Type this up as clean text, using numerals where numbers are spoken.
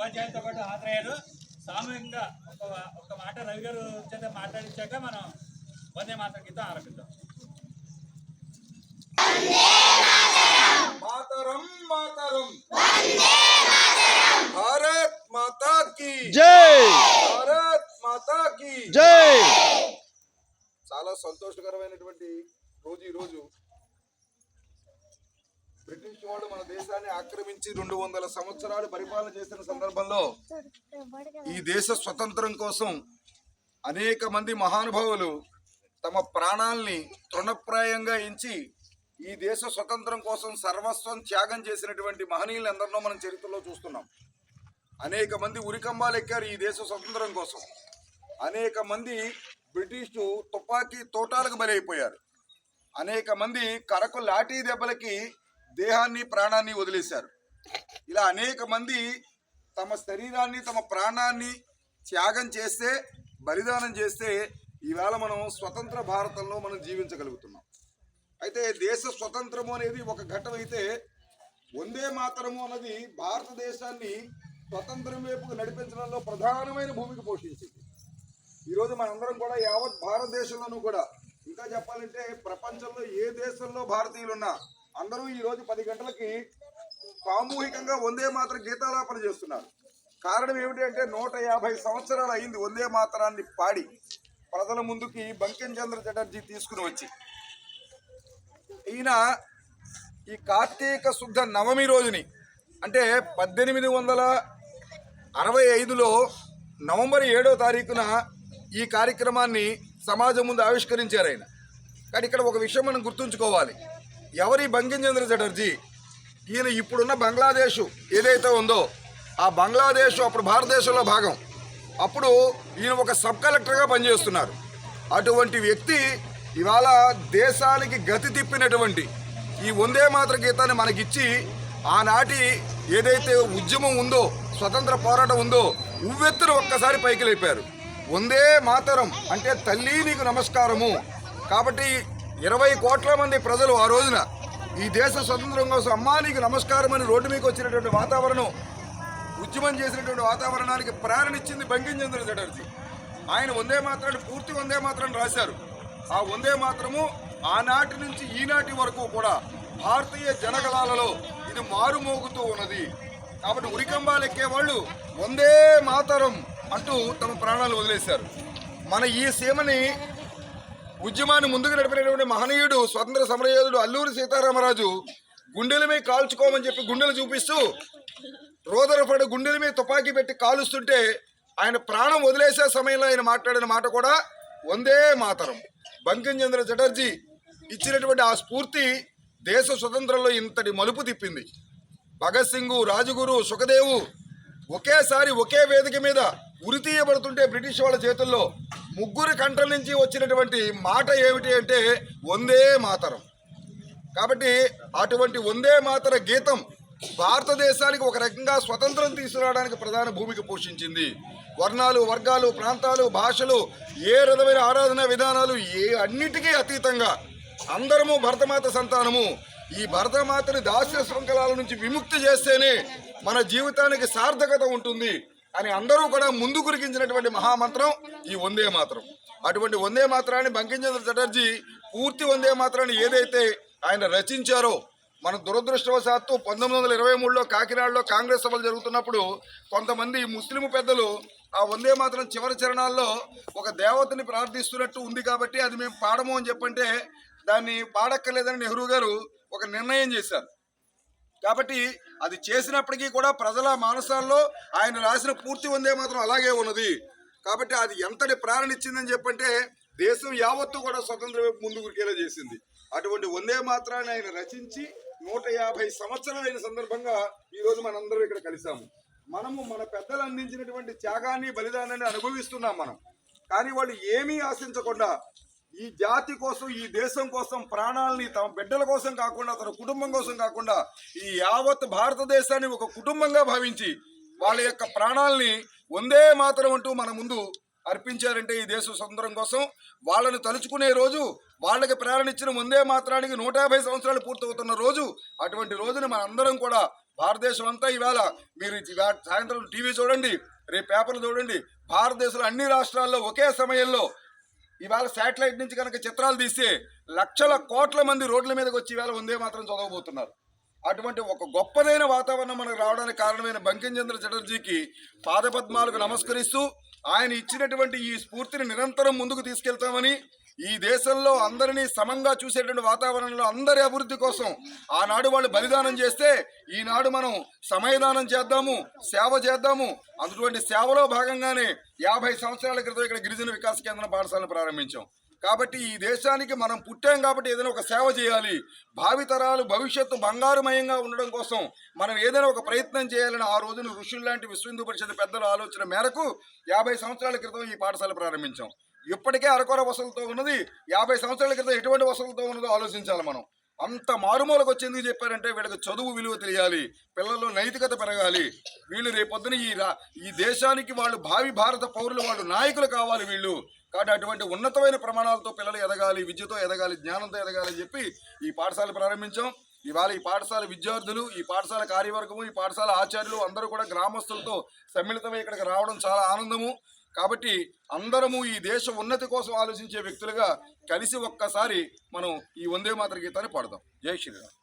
ఉపాధ్యాయులతో పాటు హాజరయ్యారు. సామూహికంగా ఒక మాట రవి గారు చేత మాట్లాడించాక మనం వందే మాతరం గీతం ఆరంభిద్దాం. మాతరం మాతరం భారత్ మాతా కీ జై, భారత్ మాతా కీ జై. చాలా సంతోషకరమైనటువంటి రోజు ఈ రోజు. బ్రిటిష్ వాళ్ళు మన దేశాన్ని ఆక్రమించి 200 సంవత్సరాలు పరిపాలన చేసిన సందర్భంలో ఈ దేశ స్వతంత్రం కోసం అనేక మంది మహానుభావులు తమ ప్రాణాల్ని తృణప్రాయంగా ఎంచి ఈ దేశ స్వతంత్రం కోసం సర్వస్వం త్యాగం చేసినటువంటి మహనీయులందరినో మనం చరిత్రలో చూస్తున్నాం. అనేక మంది ఉరికంబాలు ఎక్కారు ఈ దేశ స్వతంత్రం కోసం. అనేక మంది బ్రిటిషు తుపాకీ తోటాలకు బలైపోయారు. అనేక మంది కరకు లాఠీ దెబ్బలకి దేహాన్ని ప్రాణాన్ని వదిలేశారు. ఇలా అనేక మంది తమ శరీరాన్ని తమ ప్రాణాన్ని త్యాగం చేస్తే, బలిదానం చేస్తే ఈవేళ మనం స్వతంత్ర భారతంలో మనం జీవించగలుగుతున్నాం. అయితే దేశ స్వతంత్రము అనేది ఒక ఘట్టం అయితే, వందే మాతరము అన్నది భారతదేశాన్ని స్వతంత్రం వైపుకు నడిపించడంలో ప్రధానమైన భూమిక పోషించింది. ఈరోజు మనందరం కూడా యావత్ భారతదేశంలోనూ కూడా, ఇంకా చెప్పాలంటే ప్రపంచంలో ఏ దేశంలో భారతీయులున్నా అందరూ ఈరోజు 10 గంటలకి సామూహికంగా వందే మాతర గీతాలాపన చేస్తున్నారు. కారణం ఏమిటి అంటే 150 సంవత్సరాలు అయింది వందే మాతరాన్ని పాడి ప్రజల ముందుకి బంకిం చంద్ర చటర్జీ తీసుకుని వచ్చి. ఈయన ఈ కార్తీక శుద్ధ నవమి రోజుని అంటే 1865లో నవంబర్ 7వ తారీఖున ఈ కార్యక్రమాన్ని సమాజం ముందు ఆవిష్కరించారు ఆయన. కానీ ఇక్కడ ఒక విషయం మనం గుర్తుంచుకోవాలి. ఎవరి బంకిం చంద్ర చటర్జీ? ఈయన ఇప్పుడున్న బంగ్లాదేశ్ ఏదైతే ఉందో ఆ బంగ్లాదేశ్ అప్పుడు భారతదేశంలో భాగం. అప్పుడు ఈయన ఒక సబ్ కలెక్టర్గా పనిచేస్తున్నారు. అటువంటి వ్యక్తి ఇవాళ దేశానికి గతి తిప్పినటువంటి ఈ వందే మాతర గీతాన్ని మనకిచ్చి ఆనాటి ఏదైతే ఉద్యమం ఉందో, స్వతంత్ర పోరాటం ఉందో, ఉవ్వెత్తున ఒక్కసారి పైకి లేపారు. వందే మాతరం అంటే తల్లి నీకు నమస్కారము. కాబట్టి 20 కోట్ల మంది ప్రజలు ఆ రోజున ఈ దేశ స్వతంత్రం కోసం అమ్మా నీకు నమస్కారం అని రోడ్డు మీకు వచ్చినటువంటి వాతావరణం, ఉద్యమం చేసినటువంటి వాతావరణానికి ప్రేరణిచ్చింది బంకిం చంద్ర చటర్జీ. ఆయన వందే మాతరాన్ని పూర్తి వందే మాతరాన్ని రాశారు. ఆ వందే మాత్రము ఆనాటి నుంచి ఈనాటి వరకు కూడా భారతీయ జనగణాలలో ఇది మారుమోగుతూ ఉన్నది. కాబట్టి ఉరికంబాలు ఎక్కేవాళ్ళు వందే మాతరం అంటూ తమ ప్రాణాలు వదిలేశారు. మన ఈ సీమని ఉద్యమాన్ని ముందుకు నడిపినటువంటి మహనీయుడు స్వతంత్ర సమరయోధుడు అల్లూరి సీతారామరాజు గుండెల మీద కాల్చుకోమని చెప్పి గుండెలు చూపిస్తూ రోదరపడి గుండెల మీద తుపాకీ పెట్టి కాలుస్తుంటే ఆయన ప్రాణం వదిలేసే సమయంలో ఆయన మాట్లాడిన మాట కూడా వందే మాతరం. బంకిం చంద్ర చటర్జీ ఇచ్చినటువంటి ఆ స్ఫూర్తి దేశ స్వతంత్రంలో ఇంతటి మలుపు తిప్పింది. భగత్ సింగ్, రాజగురు, సుఖదేవు ఒకేసారి ఒకే వేదిక మీద ఉరి తీయబడుతుంటే బ్రిటిష్ వాళ్ళ చేతుల్లో ముగ్గురు కంట్రల నుంచి వచ్చినటువంటి మాట ఏమిటి అంటే వందే మాతరం. కాబట్టి అటువంటి వందే మాతర గీతం భారతదేశానికి ఒక రకంగా స్వతంత్రం తీసుకురావడానికి ప్రధాన భూమిక పోషించింది. వర్ణాలు, వర్గాలు, ప్రాంతాలు, భాషలు, ఏ విధమైన ఆరాధన విధానాలు అన్నిటికీ అతీతంగా అందరము భరతమాత సంతానము. ఈ భరతమాతని దాస్య శృంఖలాల నుంచి విముక్తి చేస్తేనే మన జీవితానికి సార్థకత ఉంటుంది అని అందరూ కూడా ముందు గురికించినటువంటి మహామంత్రం ఈ వందే మాతరం. అటువంటి వందే మాతరాన్ని బంకిం చంద్ర చటర్జీ పూర్తి వందే మాతరాన్ని ఏదైతే ఆయన రచించారో, మన దురదృష్టవశాత్తు 1923లో కాకినాడలో కాంగ్రెస్ సభలు జరుగుతున్నప్పుడు కొంతమంది ముస్లిం పెద్దలు ఆ వందే మాతరం చివరి చరణాల్లో ఒక దేవతని ప్రార్థిస్తున్నట్టు ఉంది కాబట్టి అది మేము పాడము అని చెప్పంటే దాన్ని పాడక్కర్లేదని నెహ్రూ గారు ఒక నిర్ణయం చేశారు. కాబట్టి అది చేసినప్పటికీ కూడా ప్రజల మానసాల్లో ఆయన రాసిన పూర్తి వందే మాత్రం అలాగే ఉన్నది. కాబట్టి అది ఎంతటి ప్రేరణ ఇచ్చిందని చెప్పంటే దేశం యావత్తు కూడా స్వతంత్రం వైపు ముందుకు చేసింది. అటువంటి వందే మాత్రాన్ని ఆయన రచించి 150 సంవత్సరాలైన సందర్భంగా ఈరోజు మనందరం ఇక్కడ కలిసాము. మనము మన పెద్దలు అందించినటువంటి త్యాగాన్ని, బలిదానాన్ని అనుభవిస్తున్నాం మనం. కానీ వాళ్ళు ఏమీ ఆశించకుండా ఈ జాతి కోసం, ఈ దేశం కోసం ప్రాణాలని తమ బిడ్డల కోసం కాకుండా, తన కుటుంబం కోసం కాకుండా ఈ యావత్ భారతదేశాన్ని ఒక కుటుంబంగా భావించి వాళ్ళ యొక్క ప్రాణాలని వందే మాతరం అంటూ మన ముందు అర్పించారంటే ఈ దేశ స్వతంత్రం కోసం వాళ్ళని తలుచుకునే రోజు, వాళ్ళకి ప్రేరణ ఇచ్చిన వందే మాతరానికి 150 సంవత్సరాలు పూర్తవుతున్న రోజు. అటువంటి రోజున మనందరం కూడా భారతదేశం అంతా ఈవేళ మీరు సాయంత్రం టీవీ చూడండి, రేపు పేపర్లు చూడండి, భారతదేశంలో అన్ని రాష్ట్రాల్లో ఒకే సమయంలో ఇవాళ శాటిలైట్ నుంచి కనుక చిత్రాలు తీస్తే లక్షల కోట్ల మంది రోడ్ల మీదకి వచ్చి ఈవేళ వందే మాత్రం చదవబోతున్నారు. అటువంటి ఒక గొప్పదైన వాతావరణం మనకు రావడానికి కారణమైన బంకించంద్ర చటర్జీకి పాదపద్మాలకు నమస్కరిస్తూ ఆయన ఇచ్చినటువంటి ఈ స్ఫూర్తిని నిరంతరం ముందుకు తీసుకెళ్తామని, ఈ దేశంలో అందరినీ సమంగా చూసేటువంటి వాతావరణంలో అందరి అభివృద్ధి కోసం ఆనాడు వాళ్ళు బలిదానం చేస్తే ఈనాడు మనం సమయదానం చేద్దాము, సేవ చేద్దాము. అటువంటి సేవలో భాగంగానే 50 సంవత్సరాల క్రితం ఇక్కడ గిరిజన వికాస కేంద్రం పాఠశాలను ప్రారంభించాం. కాబట్టి ఈ దేశానికి మనం పుట్టాం కాబట్టి ఏదైనా ఒక సేవ చేయాలి, భావితరాలు భవిష్యత్తు బంగారుమయంగా ఉండడం కోసం మనం ఏదైనా ఒక ప్రయత్నం చేయాలని ఆ రోజున ఋషులు లాంటి విశ్వ హిందూ పరిషత్ పెద్దల ఆలోచన మేరకు 50 సంవత్సరాల క్రితం ఈ పాఠశాల ప్రారంభించాం. ఇప్పటికే అరకొర వసతులతో ఉన్నది, 50 సంవత్సరాల క్రితం ఎటువంటి వసతులతో ఉన్నదో ఆలోచించాలి మనం. అంత మారుమూలకు వచ్చి ఎందుకు చెప్పారంటే వీళ్ళకి చదువు విలువ తెలియాలి, పిల్లల్లో నైతికత పెరగాలి, వీళ్ళు రేపొద్దున ఈ దేశానికి వాళ్ళు భావి భారత పౌరులు, వాళ్ళు నాయకులు కావాలి వీళ్ళు. కాబట్టి అటువంటి ఉన్నతమైన ప్రమాణాలతో పిల్లలు ఎదగాలి, విద్యతో ఎదగాలి, జ్ఞానంతో ఎదగాలి అని చెప్పి ఈ పాఠశాల ప్రారంభించాం. ఇవాళ ఈ పాఠశాల విద్యార్థులు, ఈ పాఠశాల కార్యవర్గము, ఈ పాఠశాల ఆచార్యులు అందరూ కూడా గ్రామస్తులతో సమ్మిళితమై ఇక్కడికి రావడం చాలా ఆనందము. కాబట్టి అందరము ఈ దేశ ఉన్నతి కోసం ఆలోచించే వ్యక్తులుగా కలిసి ఒక్కసారి మనం ఈ వందే మాతర గీతాన్ని పాడదాం. జై శ్రీరామ్.